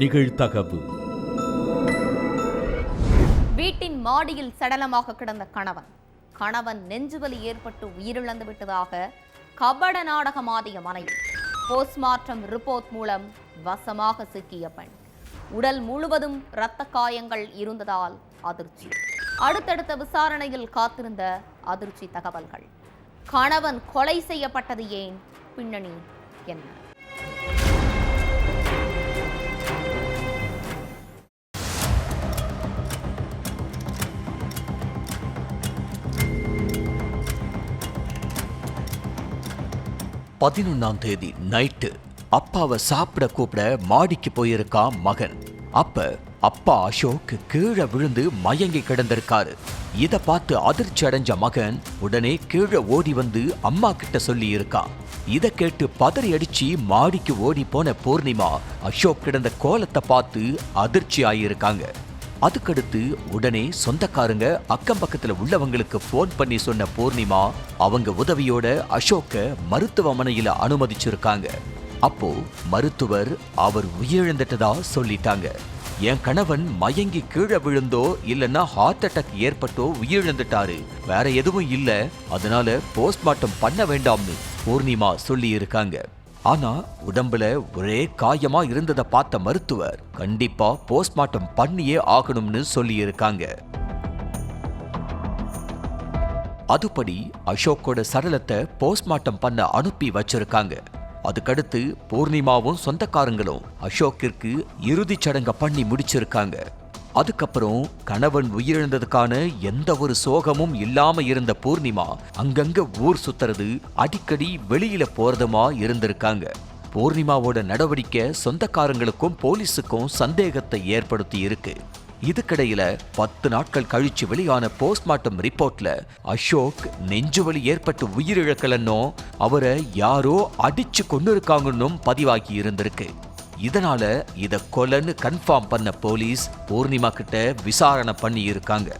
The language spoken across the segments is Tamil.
நிகழ்தகவு. வீட்டின் மாடியில் சடலமாக கிடந்த கணவன் நெஞ்சுவலி ஏற்பட்டு உயிரிழந்து விட்டதாக கபட நாடகமாடிய மனைவி. போஸ்ட்மார்ட்டம் ரிப்போர்ட் மூலம் வசமாக சிக்கிய பெண். உடல் முழுவதும் இரத்த காயங்கள் இருந்ததால் அதிர்ச்சி. அடுத்தடுத்த விசாரணையில் காத்திருந்த அதிர்ச்சி தகவல்கள். கணவன் கொலை செய்யப்பட்டது ஏன்? பின்னணி என்ன? தேதி நைட்டு அப்பாவை சாப்பிட கூப்பிட மாடிக்கு போயிருக்கான் மகன். அப்பா அசோக் கீழே விழுந்து மயங்கி கிடந்திருக்காரு. இத பார்த்து அதிர்ச்சி அடைஞ்ச மகன் உடனே கீழே ஓடி வந்து அம்மா கிட்ட சொல்லி இருக்கான். இத கேட்டு பதறி அடிச்சு மாடிக்கு ஓடி போன பூர்ணிமா அசோக் கிடந்த கோலத்தை பார்த்து அதிர்ச்சி ஆகியிருக்காங்க. அதுக்கடுத்து உடனே சொந்தக்காரங்க அக்கம் பக்கத்துல உள்ளவங்களுக்கு போன் பண்ணி சொன்ன பூர்ணிமா அவங்க உதவியோட அசோக்க மருத்துவமனையில அனுமதிச்சிருக்காங்க. அப்போ மருத்துவர் அவர் உயிரிழந்துட்டதா சொல்லிட்டாங்க. என் கணவன் மயங்கி கீழே விழுந்தோ இல்லைன்னா ஹார்ட் அட்டாக் ஏற்பட்டோ உயிரிழந்துட்டாரு, வேற எதுவும் இல்ல, அதனால போஸ்ட்மார்ட்டம் பண்ண வேண்டாம்னு பூர்ணிமா சொல்லி இருக்காங்க. ஆனா உடம்புல ஒரே காயமா இருந்ததை பார்த்த மருத்துவர் கண்டிப்பா போஸ்ட்மார்ட்டம் பண்ணியே ஆகணும்னு சொல்லி இருக்காங்க. அதுபடி அசோக்கோட சடலத்தை போஸ்ட்மார்ட்டம் பண்ண அனுப்பி வச்சிருக்காங்க. அதுக்கடுத்து பூர்ணிமாவும் சொந்தக்காரங்களும் அசோக்கிற்கு இறுதிச் சடங்க பண்ணி முடிச்சிருக்காங்க. அதுக்கப்புறம் கணவன் உயிரிழந்ததுக்கான எந்த ஒரு சோகமும் இல்லாம இருந்த பூர்ணிமா அங்கங்க ஊர் சுத்துறது, அடிக்கடி வெளியில போறதுமா இருந்திருக்காங்க. பூர்ணிமாவோட நடவடிக்கை சொந்தக்காரங்களுக்கும் போலீஸுக்கும் சந்தேகத்தை ஏற்படுத்தி இருக்கு. இதுக்கிடையில 10 நாட்கள் கழிச்சு வெளியான போஸ்ட்மார்ட்டம் ரிப்போர்ட்ல அசோக் நெஞ்சுவலி ஏற்பட்டு உயிரிழக்கலன்னோ அவரை யாரோ அடிச்சு கொண்டு இருக்காங்கன்னும் பதிவாகி இருந்திருக்கு. இதனால இத கொலைன்னு கன்ஃபார்ம் பண்ண போலீஸ் பூர்ணிமா கிட்ட விசாரணை பண்ணி இருக்காங்க.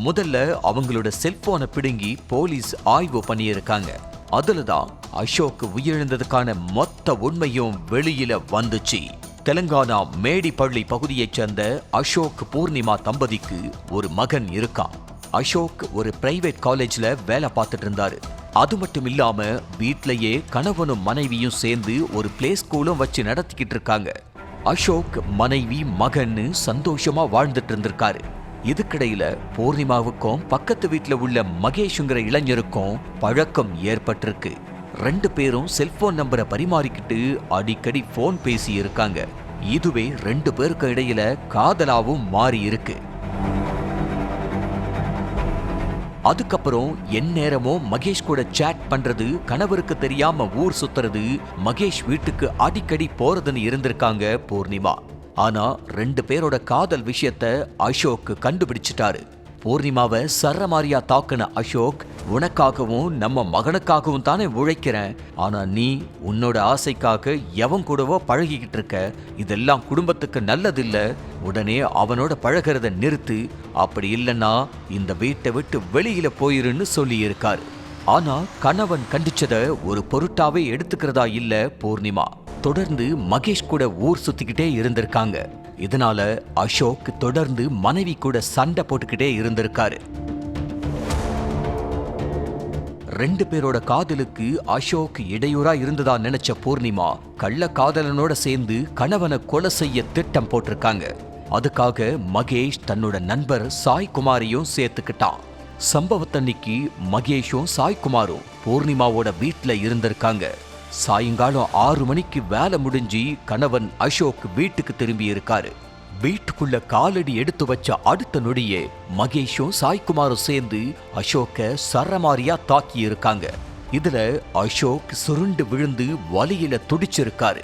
முதல்ல அவங்களோட செல்போனை பிடுங்கி போலீஸ் ஆய்வு பண்ணி இருக்காங்க. அதுலதான் அசோக் உயிரிழந்ததுக்கான மொத்த உண்மையும் வெளியில வந்துச்சு. தெலங்கானா மேடிப்பள்ளி பகுதியைச் சேர்ந்த அசோக் பூர்ணிமா தம்பதிக்கு ஒரு மகன் இருக்கான். அசோக் ஒரு பிரைவேட் காலேஜ்ல வேலை பார்த்துட்டு இருந்தாரு. அது மட்டும் இல்லாம வீட்லயே கணவனும் மனைவியும் சேர்ந்து ஒரு பிளே ஸ்கூலும் வச்சு நடத்திக்கிட்டு இருக்காங்க. அசோக் மனைவி மகன்னு சந்தோஷமா வாழ்ந்துட்டு இருந்திருக்காரு. இதுக்கிடையில பூர்ணிமாவுக்கும் பக்கத்து வீட்டுல உள்ள மகேஷுங்கிற இளைஞருக்கும் பழக்கம் ஏற்பட்டிருக்கு. 2 பேரும் செல்போன் நம்பரை பரிமாறிக்கிட்டு அடிக்கடி போன் பேசி இருக்காங்க. இதுவே 2 பேருக்கு இடையில காதலாவும் மாறி இருக்கு. அதுக்கப்புறம் எந்நேரமோ மகேஷ் கூட சேட் பண்றது, கணவருக்கு தெரியாம ஊர் சுத்துறது, மகேஷ் வீட்டுக்கு அடிக்கடி போறதுன்னு இருந்திருக்காங்க பூர்ணிமா. ஆனா 2 பேரோட காதல் விஷயத்த அசோக் கண்டுபிடிச்சிட்டாரு. பூர்ணிமாவை சரமாரியா தாக்குன அசோக், உனக்காகவும் நம்ம மகனுக்காகவும் தானே உழைக்கிறேன், ஆனா நீ உன்னோட ஆசைக்காக எவன் கூடவோ பழகிக்கிட்டு இருக்க, இதெல்லாம் குடும்பத்துக்கு நல்லதில்ல, உடனே அவனோட பழகிறத நிறுத்து, அப்படி இல்லைன்னா இந்த வீட்டை விட்டு வெளியில போயிருன்னு சொல்லி இருக்காரு. ஆனா கணவன் கண்டிச்சத ஒரு பொருட்டாவே எடுத்துக்கிறதா இல்ல பூர்ணிமா. தொடர்ந்து மகேஷ் கூட ஊர் சுத்திக்கிட்டே இருந்திருக்காங்க. இதனால அசோக் தொடர்ந்து மனைவி கூட சண்டை போட்டுக்கிட்டே இருந்திருக்காரு. 2 பேரோட காதலுக்கு அசோக் இடையூறா இருந்ததா நினைச்ச பூர்ணிமா கள்ள காதலனோட சேர்ந்து கணவனை கொலை செய்ய திட்டம் போட்டிருக்காங்க. அதுக்காக மகேஷ் தன்னோட நண்பர் சாய்குமாரையும் சேர்த்துக்கிட்டான். சம்பவத்தன்னைக்கு மகேஷும் சாய்குமாரும் பூர்ணிமாவோட வீட்டுல இருந்திருக்காங்க. சாயங்காலம் 6 மணிக்கு வேலை முடிஞ்சு கணவன் அசோக் வீட்டுக்கு திரும்பி இருக்காரு. வீட்டுக்குள்ள காலடி எடுத்து வச்ச அடுத்த நொடியே மகேஷும் சாய்குமாரும் சேர்ந்து அசோக்க சரமாரியா தாக்கி இருக்காங்க. இதுல அசோக் சுருண்டு விழுந்து வலியில துடிச்சிருக்காரு.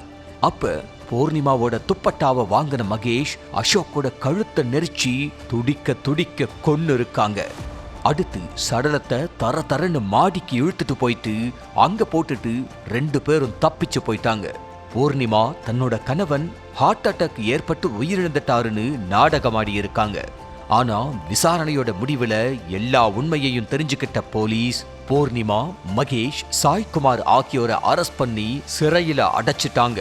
அப்ப பூர்ணிமாவோட துப்பட்டாவை வாங்கின மகேஷ் அசோக்கோட கழுத்தை நெரிச்சி துடிக்க துடிக்க கொன்னு இருக்காங்க. அடுத்து சடலத்தை தரன்னு மாடிக்கு இழுத்துட்டு போயிட்டு அங்க போட்டுட்டு 2 பேரும் தப்பிச்சு போயிட்டாங்க. பூர்ணிமா தன்னோட கணவன் ஹார்ட் அட்டாக் ஏற்பட்டு உயிரிழந்துட்டாருன்னு நாடகமாடி இருக்காங்க. ஆனா விசாரணையோட முடிவுல எல்லா உண்மையையும் தெரிஞ்சுக்கிட்ட போலீஸ் பூர்ணிமா, மகேஷ், சாய்குமார் ஆகியோரை அரெஸ்ட் பண்ணி சிறையில அடைச்சிட்டாங்க.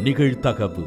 நிகழ்தகவு